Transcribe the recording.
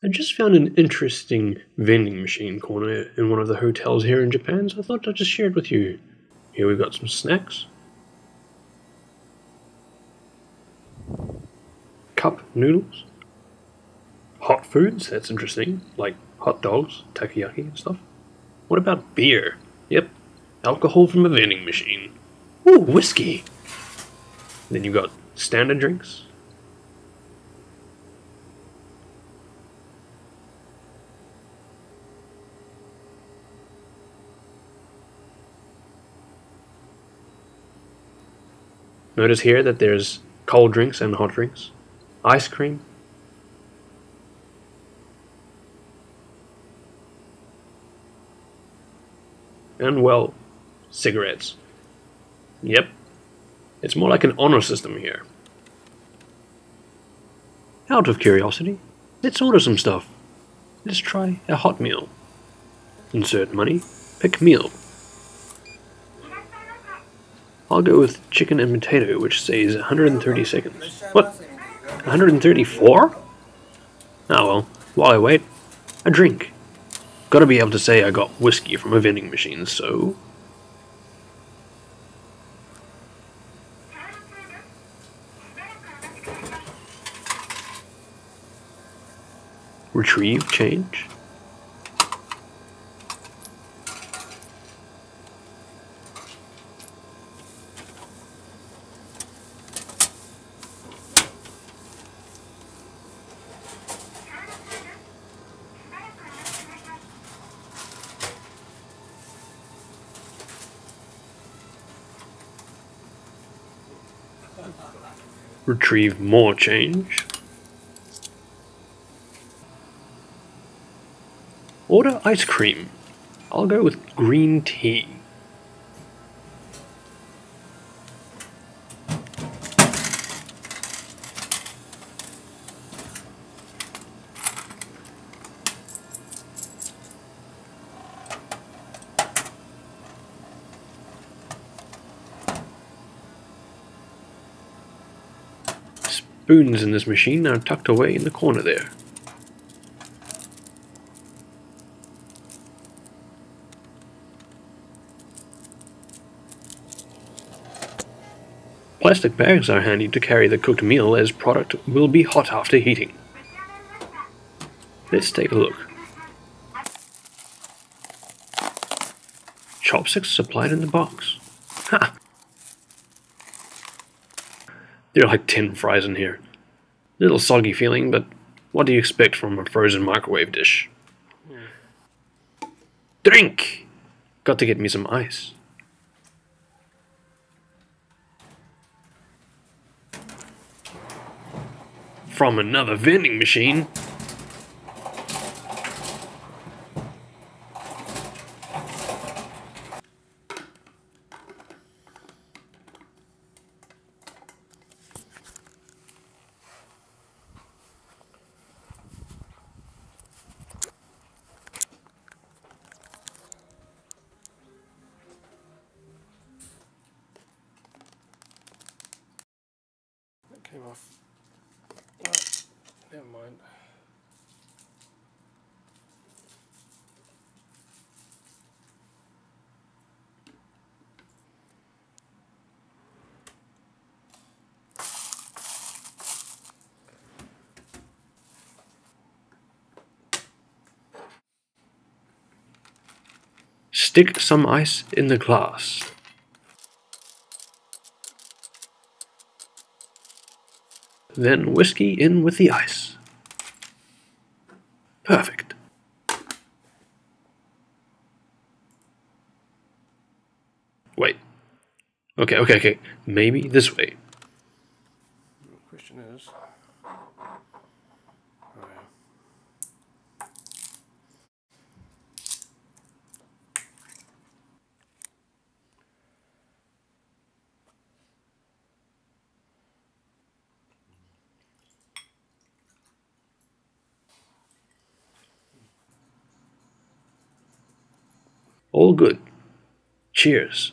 I just found an interesting vending machine corner in one of the hotels here in Japan, so I thought I'd just share it with you. Here we've got some snacks. Cup noodles. Hot foods, that's interesting, like hot dogs, takoyaki and stuff. What about beer? Yep, alcohol from a vending machine. Ooh, whiskey. Then you've got standard drinks. Notice here that there's cold drinks and hot drinks. Ice cream. And, well, cigarettes. Yep, it's more like an honor system here. Out of curiosity, let's order some stuff. Let's try a hot meal. Insert money, pick meal. I'll go with chicken and potato, which says 130 seconds. What? 134? Oh well, while I wait, a drink. Gotta be able to say I got whiskey from a vending machine, so... Retrieve change. Retrieve more change. Order ice cream. I'll go with green tea. Spoons in this machine are tucked away in the corner there. Plastic bags are handy to carry the cooked meal, as product will be hot after heating. Let's take a look. Chopsticks supplied in the box. Ha! There are like 10 fries in here. Little soggy feeling, but what do you expect from a frozen microwave dish? Drink! Got to get me some ice. From another vending machine. That came off. Oh, never mind. Stick some ice in the glass. Then whiskey in with the ice. Perfect. Wait. Okay. Maybe this way. The question is... All good. Cheers.